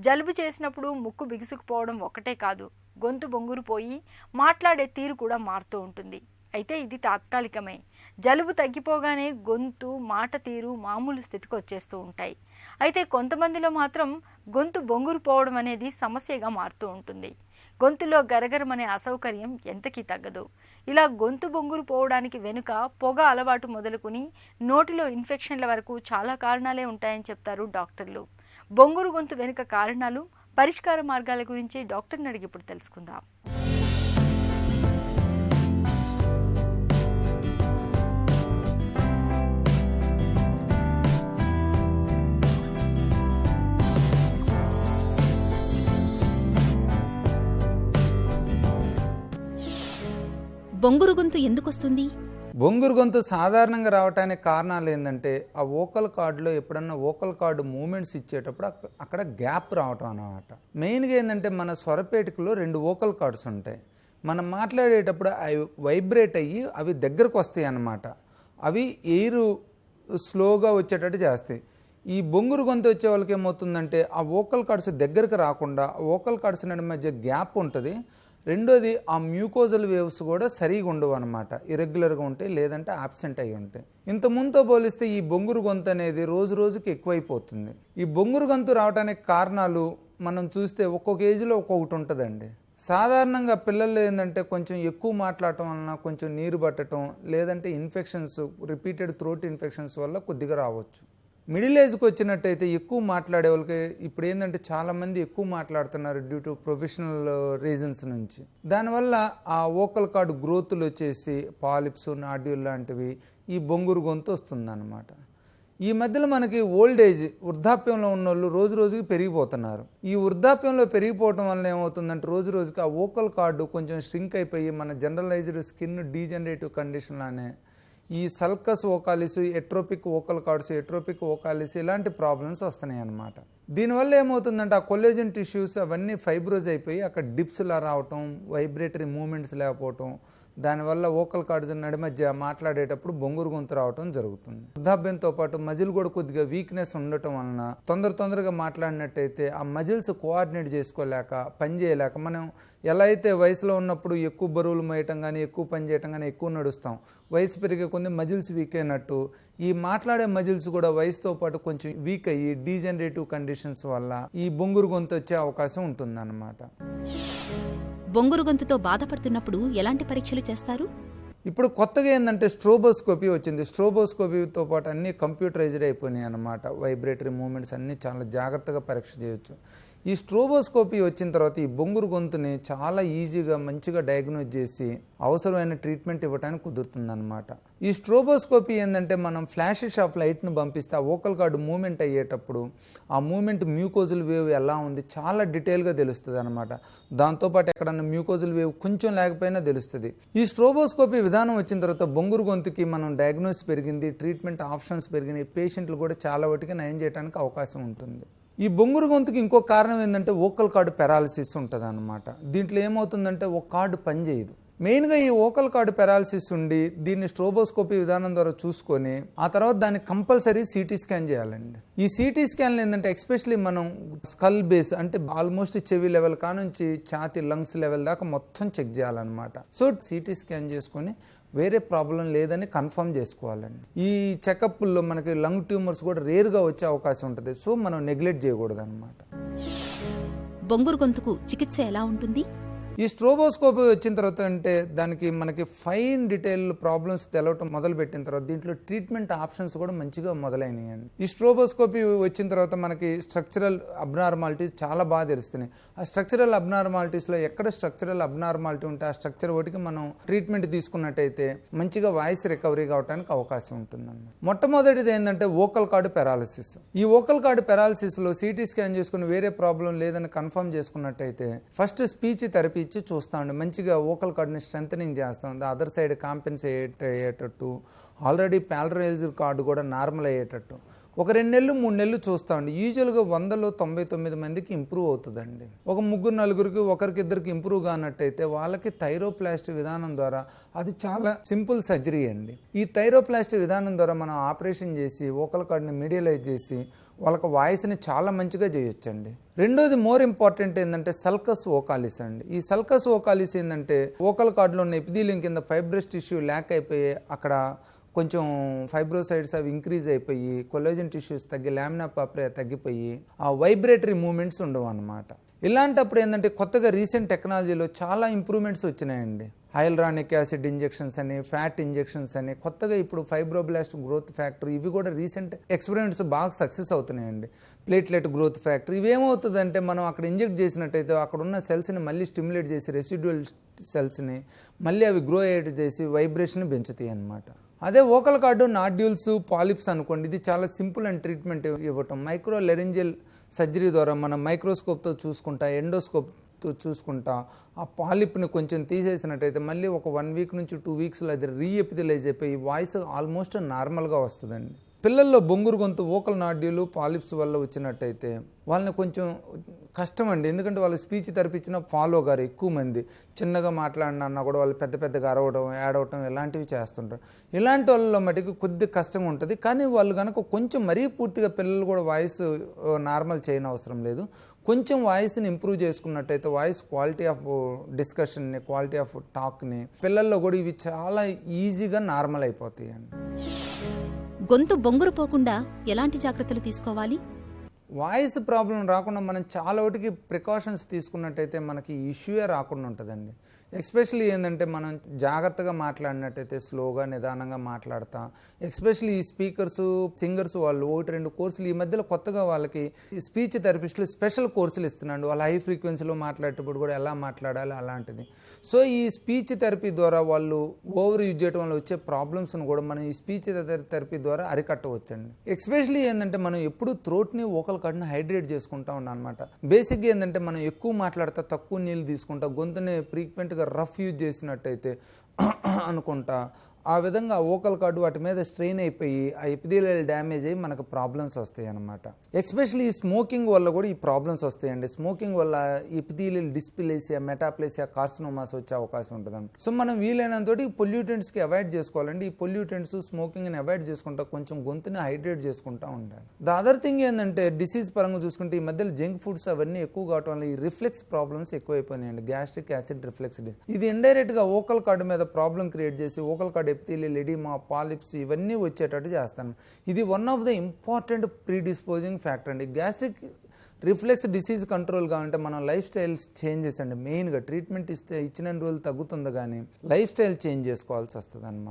జలుబు చేసినప్పుడు ముక్కు బిగుసుకుపోవడం ఒకటే కాదు, గొంతు బొంగురుపోయి మాట్లాడే తీరు కూడా మారుతూ ఉంటుంది. అయితే ఇది తాత్కాలికమే. జలుబు తగ్గిపోగానే గొంతు, మాట తీరు మామూలు స్థితికి వచ్చేస్తూ ఉంటాయి. అయితే కొంతమందిలో మాత్రం గొంతు బొంగురుపోవడం అనేది సమస్యగా మారుతూ ఉంటుంది. గొంతులో గరగరమనే అసౌకర్యం ఎంతకీ తగ్గదు. ఇలా గొంతు బొంగురు పోవడానికి వెనుక పొగ అలవాటు మొదలుకుని నోటిలో ఇన్ఫెక్షన్ల వరకు చాలా కారణాలే ఉంటాయని చెప్తారు డాక్టర్లు. బొంగురు గొంతు వెనుక కారణాలు, పరిష్కార మార్గాల గురించి డాక్టర్ని అడిగి ఇప్పుడు తెలుసుకుందాం. బొంగురు గొంతు ఎందుకొస్తుంది? బొంగురు గొంతు సాధారణంగా రావడానికి కారణాలు ఏంటంటే ఆ వోకల్ కార్డులో ఎప్పుడన్నా వోకల్ కార్డు మూమెంట్స్ ఇచ్చేటప్పుడు అక్కడ గ్యాప్ రావటం అన్నమాట. మెయిన్గా ఏంటంటే మన స్వరపేటికలో 2 వోకల్ కార్డ్స్ ఉంటాయి. మనం మాట్లాడేటప్పుడు అవి వైబ్రేట్ అయ్యి అవి దగ్గరకు వస్తాయి అన్నమాట. అవి ఎయిర్ స్లోగా వచ్చేటట్టు చేస్తాయి. ఈ బొంగురు గొంతు వచ్చే వాళ్ళకి ఏమవుతుందంటే ఆ వోకల్ కార్డ్స్ దగ్గరకు రాకుండా వోకల్ కార్డ్స్ మధ్య గ్యాప్ ఉంటుంది. రెండోది ఆ మ్యూకోజల్ వేవ్స్ కూడా సరిగా ఉండవు అనమాట, ఇరెగ్యులర్గా ఉంటాయి, లేదంటే ఆబ్సెంట్ అయి ఉంటాయి. ఇంత ముందుతో పోలిస్తే ఈ బొంగురు గొంతు అనేది రోజు రోజుకి ఎక్కువైపోతుంది. ఈ బొంగురు గొంతు రావడానికి కారణాలు మనం చూస్తే ఒక్కొక్క ఏజ్లో ఒక్కొక్కటి ఉంటుందండి. సాధారణంగా పిల్లలు ఏంటంటే కొంచెం ఎక్కువ మాట్లాడటం వలన కొంచెం నీరు పట్టడం, లేదంటే ఇన్ఫెక్షన్స్, రిపీటెడ్ థ్రోట్ ఇన్ఫెక్షన్స్ వల్ల కొద్దిగా రావచ్చు. మిడిల్ ఏజ్కి వచ్చినట్టయితే ఎక్కువ మాట్లాడే వాళ్ళకి ఇప్పుడు ఏంటంటే చాలామంది ఎక్కువ మాట్లాడుతున్నారు డ్యూ టు ప్రొఫెషనల్ రీజన్స్ నుంచి. దానివల్ల ఆ వోకల్ కార్డు గ్రోత్లు వచ్చేసి పాలిప్స్, నాడ్యూల్ లాంటివి ఈ బొంగురు గొంతు వస్తుందన్నమాట. ఈ మధ్యలో మనకి ఓల్డ్ ఏజ్, వృద్ధాప్యంలో ఉన్న వాళ్ళు రోజు రోజుకి పెరిగిపోతున్నారు. ఈ వృద్ధాప్యంలో పెరిగిపోవడం వల్ల ఏమవుతుందంటే రోజు రోజుకి ఆ వోకల్ కార్డు కొంచెం స్ట్రింక్ అయిపోయి మన జనరలైజ్డ్ స్కిన్ డీజనరేటివ్ కండిషన్ అనే ఈ సల్కస్ వోకాలిస్, ఎట్రోపిక్ వోకల్ కార్డ్స్, ఎట్రోపిక్ వోకాలిస్ ఇలాంటి ప్రాబ్లమ్స్ వస్తున్నాయి అన్నమాట. దీనివల్ల ఏమవుతుందంటే ఆ కొల్లేజన్ టిష్యూస్ అవన్నీ ఫైబ్రోజ్ అయిపోయి అక్కడ డిప్స్లా రావటం, వైబ్రేటరీ మూమెంట్స్ లేకపోవటం, దానివల్ల వోకల్ కార్డ్స్ మధ్య మాట్లాడేటప్పుడు బొంగురు గొంతు రావటం జరుగుతుంది. వృద్ధాప్యంతో పాటు మజిల్ కూడా కొద్దిగా వీక్నెస్ ఉండటం వలన తొందరగా మాట్లాడినట్టయితే ఆ మజిల్స్ కోఆర్డినేట్ చేసుకోలేక, పని చేయలేక, మనం ఎలా అయితే వయసులో ఉన్నప్పుడు ఎక్కువ బరువులు మోయటం కానీ, ఎక్కువ పని చేయటం కానీ, ఎక్కువ నడుస్తాం, వయసు పెరిగే కొన్ని మజిల్స్ వీక్ అయినట్టు ఈ మాట్లాడే మజిల్స్ కూడా వయసుతో పాటు కొంచెం వీక్ అయ్యి డీజనరేటివ్ కండిషన్స్ వల్ల ఈ బొంగురు గొంతు వచ్చే అవకాశం ఉంటుందన్నమాట. బొంగురు గొంతుతో బాధపడుతున్నప్పుడు ఎలాంటి పరీక్షలు చేస్తారు? ఇప్పుడు కొత్తగా ఏంటంటే స్ట్రోబోస్కోపీ వచ్చింది. స్ట్రోబోస్కోపీతో పాటు అన్నీ కంప్యూటరైజ్డ్ అయిపోయినాయి అన్నమాట. వైబ్రేటరీ మూమెంట్స్ అన్నీ చాలా జాగ్రత్తగా పరీక్ష చేయొచ్చు. ఈ స్ట్రోబోస్కోపీ వచ్చిన తర్వాత ఈ బొంగురు గొంతుని చాలా ఈజీగా మంచిగా డయాగ్నోజ్ చేసి అవసరమైన ట్రీట్మెంట్ ఇవ్వడానికి కుదురుతుందన్నమాట. ఈ స్ట్రోబోస్కోపీ ఏంటంటే మనం ఫ్లాషెస్ ఆఫ్ లైట్ను పంపిస్తే ఆ వోకల్ కార్డు మూమెంట్ అయ్యేటప్పుడు ఆ మూమెంట్ మ్యూకోజల్ వేవ్ ఎలా ఉంది చాలా డీటెయిల్గా తెలుస్తుంది అనమాట. దాంతోపాటు ఎక్కడన్నా మ్యూకోజల్ వేవ్ కొంచెం లేకపోయినా తెలుస్తుంది. ఈ స్ట్రోబోస్కోపీ విధానం వచ్చిన తర్వాత బొంగురు గొంతుకి మనం డయాగ్నోస్ పెరిగింది, ట్రీట్మెంట్ ఆప్షన్స్ పెరిగినాయి, పేషెంట్లు కూడా చాలా వాటికి నయం చేయడానికి అవకాశం ఉంటుంది. ఈ బొంగురు గొంతుకి ఇంకో కారణం ఏంటంటే వోకల్ కార్డు పెరాలసిస్ ఉంటుంది అన్నమాట. దీంట్లో ఏమవుతుందంటే ఒక కార్డు పనిచేయదు. మెయిన్గా ఈ వోకల్ కార్డు పెరాలసిస్ ఉండి దీన్ని స్ట్రోబోస్కోపీ విధానం ద్వారా చూసుకొని ఆ తర్వాత దాన్ని కంపల్సరీ సిటీ స్కాన్ చేయాలండి. ఈ సిటీ స్కాన్లు ఏంటంటే ఎస్పెషలీ మనం స్కల్ బేస్ అంటే ఆల్మోస్ట్ చెవి లెవెల్ కానుంచి ఛాతీ, లంగ్స్ లెవెల్ దాకా మొత్తం చెక్ చేయాలన్నమాట. సో సిటీ స్కాన్ చేసుకొని వేరే ప్రాబ్లం లేదని కన్ఫర్మ్ చేసుకోవాలండి. ఈ చెకప్లో మనకి లంగ్ ట్యూమర్స్ కూడా రేర్గా వచ్చే అవకాశం ఉంటుంది. సో మనం నెగ్లెక్ట్ చేయకూడదు అనమాట. బొంగురు గొంతుకు చికిత్స ఎలా ఉంటుంది? ఈ స్ట్రోబోస్కోపీ వచ్చిన తర్వాత అంటే దానికి మనకి ఫైన్ డీటెయిల్ ప్రాబ్లమ్స్ తెలవటం మొదలుపెట్టిన తర్వాత దీంట్లో ట్రీట్మెంట్ ఆప్షన్స్ కూడా మంచిగా మొదలైనాయండి. ఈ స్ట్రోబోస్కోపీ వచ్చిన తర్వాత మనకి స్ట్రక్చరల్ అబ్నార్మాలిటీస్ చాలా బాగా తెలుస్తున్నాయి. ఆ స్ట్రక్చరల్ అబ్నార్మాలిటీస్లో ఎక్కడ స్ట్రక్చరల్ అబ్నార్మాలిటీ ఉంటే ఆ స్ట్రక్చర్ ఒకటికి మనం ట్రీట్మెంట్ తీసుకున్నట్టయితే మంచిగా వాయిస్ రికవరీ కావడానికి అవకాశం ఉంటుందన్నమాట. మొట్టమొదటిది ఏంటంటే వోకల్ కార్డు పెరాలసిస్. ఈ వోకల్ కార్డు పెరాలసిస్లో సిటీ స్కాన్ చేసుకుని వేరే ప్రాబ్లం లేదని కన్ఫర్మ్ చేసుకున్నట్టయితే ఫస్ట్ స్పీచ్ థెరపీ ఇచ్చి చూస్తామండి. మంచిగా వోకల్ కార్డ్ని స్ట్రెంథనింగ్ చేస్తాం, అదర్ సైడ్ కాంపెన్సేట్ అయ్యేటట్టు, ఆల్రెడీ ప్యాలరైజ్డ్ కార్డు కూడా నార్మల్ అయ్యేటట్టు ఒక 2 నెలలు 3 నెలలు చూస్తామండి. యూజువల్గా 100లో 99 మందికి ఇంప్రూవ్ అవుతుందండి. ఒక 3 నలుగురికి ఒకరికిద్దరికి ఇంప్రూవ్ కానట్టయితే వాళ్ళకి థైరోప్లాస్టీ విధానం ద్వారా అది చాలా సింపుల్ సర్జరీ అండి. ఈ థైరోప్లాస్టీ విధానం ద్వారా మనం ఆపరేషన్ చేసి వోకల్ కార్డ్ని మీడియలైజ్ చేసి వాళ్ళకి వాయిస్ని చాలా మంచిగా చేయొచ్చండి. రెండోది మోర్ ఇంపార్టెంట్ ఏంటంటే సల్కస్ వోకాలిస్ అండి. ఈ సల్కస్ వోకాలిస్ ఏంటంటే వోకల్ కార్డ్లో ఉన్న ఎపిథీలియం కింద ఫైబ్రస్ టిష్యూ ల్యాక్ అయిపోయి అక్కడ కొంచెం ఫైబ్రోసైడ్స్ అవి ఇంక్రీజ్ అయిపోయి కొల్లాజన్ టిష్యూస్ తగ్గి లామినా పాప్రియా తగ్గిపోయి ఆ వైబ్రేటరీ మూమెంట్స్ ఉండవు అన్నమాట. ఇలాంటప్పుడు ఏంటంటే కొత్తగా రీసెంట్ టెక్నాలజీలో చాలా ఇంప్రూవ్మెంట్స్ వచ్చినాయండి. హైల్రానిక్ యాసిడ్ ఇంజెక్షన్స్ అని, ఫ్యాట్ ఇంజెక్షన్స్ అని, కొత్తగా ఇప్పుడు ఫైబ్రోబ్లాస్ట్ గ్రోత్ ఫ్యాక్టర్, ఇవి కూడా రీసెంట్ ఎక్స్పెరిమెంట్స్ బాగా సక్సెస్ అవుతున్నాయండి. ప్లేట్లెట్ గ్రోత్ ఫ్యాక్టర్ ఇవేమవుతుందంటే మనం అక్కడ ఇంజెక్ట్ చేసినట్టయితే అక్కడ ఉన్న సెల్స్ని మళ్ళీ స్టిమ్యులేట్ చేసి రెసిడ్యువల్ సెల్స్ని మళ్ళీ అవి గ్రో అయ్యేట్ చేసి వైబ్రేషన్ పెంచుతాయి అన్నమాట. అదే వోకల్ కార్డు నాడ్యూల్స్ పాలిప్స్ అనుకోండి, ఇది చాలా సింపుల్ అండ్ ట్రీట్మెంట్ ఇవ్వటం. మైక్రో లెరింజియల్ సర్జరీ ద్వారా మనం మైక్రోస్కోప్తో చూసుకుంటా, ఎండోస్కోప్తో చూసుకుంటా ఆ పాలిప్ని కొంచెం తీసేసినట్టయితే మళ్ళీ ఒక 1 వీక్ నుంచి 2 వీక్స్లో అది రీఎపిథలైజ్ అయిపోయి వాయిస్ ఆల్మోస్ట్ నార్మల్గా వస్తుందండి. పిల్లల్లో బొంగురు గొంతు వోకల్ నాడ్యూలు పాలిప్స్ వల్ల వచ్చినట్టయితే వాళ్ళని కొంచెం కష్టం అండి. ఎందుకంటే వాళ్ళు స్పీచ్ థెరపీ ఇచ్చిన ఫాలో గారు ఎక్కువ మంది చిన్నగా మాట్లాడినా కూడా వాళ్ళు పెద్దగా అరవడం ఏడవటం ఇలాంటివి చేస్తుంటారు. ఇలాంటి వాళ్ళలో మటుకు కొద్ది కష్టంగా ఉంటుంది. కానీ వాళ్ళు కనుక కొంచెం మరీ పూర్తిగా పిల్లలు కూడా వాయిస్ నార్మల్ చేయని అవసరం లేదు. కొంచెం వాయిస్ని ఇంప్రూవ్ చేసుకున్నట్టయితే వాయిస్ క్వాలిటీ ఆఫ్ డిస్కషన్ని, క్వాలిటీ ఆఫ్ టాక్ని పిల్లల్లో కూడా ఇవి చాలా ఈజీగా నార్మల్ అయిపోతాయి అండి. గొంతు బొంగురు పోకుండా ఎలాంటి జాగ్రత్తలు తీసుకోవాలి? వాయిస్ ప్రాబ్లం రాకుండా మనం చాలా వాటికి ప్రికాషన్స్ తీసుకున్నట్టయితే మనకి ఇష్యూయే రాకుండా ఉంటుందండి. ఎస్పెషలీ ఏంటంటే మనం జాగ్రత్తగా మాట్లాడినట్టయితే స్లోగా నిదానంగా మాట్లాడతా. ఎస్పెషలీ ఈ స్పీకర్స్ సింగర్స్ వాళ్ళు 1-2 కోర్సులు ఈ మధ్యలో కొత్తగా వాళ్ళకి స్పీచ్ థెరపిస్టులు స్పెషల్ కోర్సులు ఇస్తున్నాడు. వాళ్ళు హై ఫ్రీక్వెన్సీలో మాట్లాడేటప్పుడు కూడా ఎలా మాట్లాడాలి అలాంటిది. సో ఈ స్పీచ్ థెరపీ ద్వారా వాళ్ళు ఓవర్ యూజ్ చేయడం వల్ల వచ్చే ప్రాబ్లమ్స్ను కూడా మనం ఈ స్పీచ్ థెరపీ ద్వారా అరికట్టవచ్చండి. ఎస్పెషలీ ఏంటంటే మనం ఎప్పుడు థ్రోట్ని వోకల్ కార్డ్ని హైడ్రేట్ చేసుకుంటా ఉన్నాం అనమాట. బేసిక్గా ఏంటంటే మనం ఎక్కువ మాట్లాడతా, తక్కువ నీళ్ళు తీసుకుంటా, గొంతుని ఫ్రీక్వెంట్గా రఫ్ యూజ్ చేసినట్టయితే అనుకుంటా ఆ విధంగా వోకల్ కార్డు వాటి మీద స్ట్రెయిన్ అయిపోయి ఆ ఎపిథీలియల్ డ్యామేజ్ అయ్యి మనకు ప్రాబ్లమ్స్ వస్తాయి అన్నమాట. ఎస్పెషల్లీ ఈ స్మోకింగ్ వల్ల కూడా ఈ ప్రాబ్లమ్స్ వస్తాయండి. స్మోకింగ్ వల్ల ఎపిథీలియల్ డిస్ప్లేసియా, మెటాప్లేసియా, కార్సినోమాస్ వచ్చే అవకాశం ఉంటుంది. సో మనం వీలైనంత పొల్యూటెంట్స్కి అవాయిడ్ చేసుకోవాలండి. ఈ పొల్యూటెంట్స్ స్మోకింగ్ని అవాయిడ్ చేసుకుంటా కొంచెం గొంతుని హైడ్రేట్ చేసుకుంటా ఉండాలి. ద అదర్ థింగ్ ఏంటంటే డిసీజ్ పరంగా చూసుకుంటే ఈ మధ్యలో జంక్ ఫుడ్స్ అవన్నీ ఎక్కువ కావటం వల్ల ఈ రిఫ్లెక్స్ ప్రాబ్లమ్స్ ఎక్కువైపోయినాయండి. గ్యాస్ట్రిక్ యాసిడ్ రిఫ్లెక్స్ ఇది ఇండైరెక్ట్గా వోకల్ కార్డు మీద ప్రాబ్లం క్రియేట్ చేసి vocal cord epithelial oedema, polyps ఇవన్నీ వచ్చేటట్టు చేస్తాను. ఇది one of the important predisposing factor అండి. గ్యాస్ట్రిక్ రిఫ్లెక్స్ డిసీజ్ కంట్రోల్ కావాలంటే మనం లైఫ్ స్టైల్ చేంజెస్ అండి. మెయిన్గా ట్రీట్మెంట్ ఇచ్చిన రోజులు తగ్గుతుంది కానీ లైఫ్ స్టైల్ చేంజ్ చేసుకోవాల్సి వస్తుంది అన్నమాట.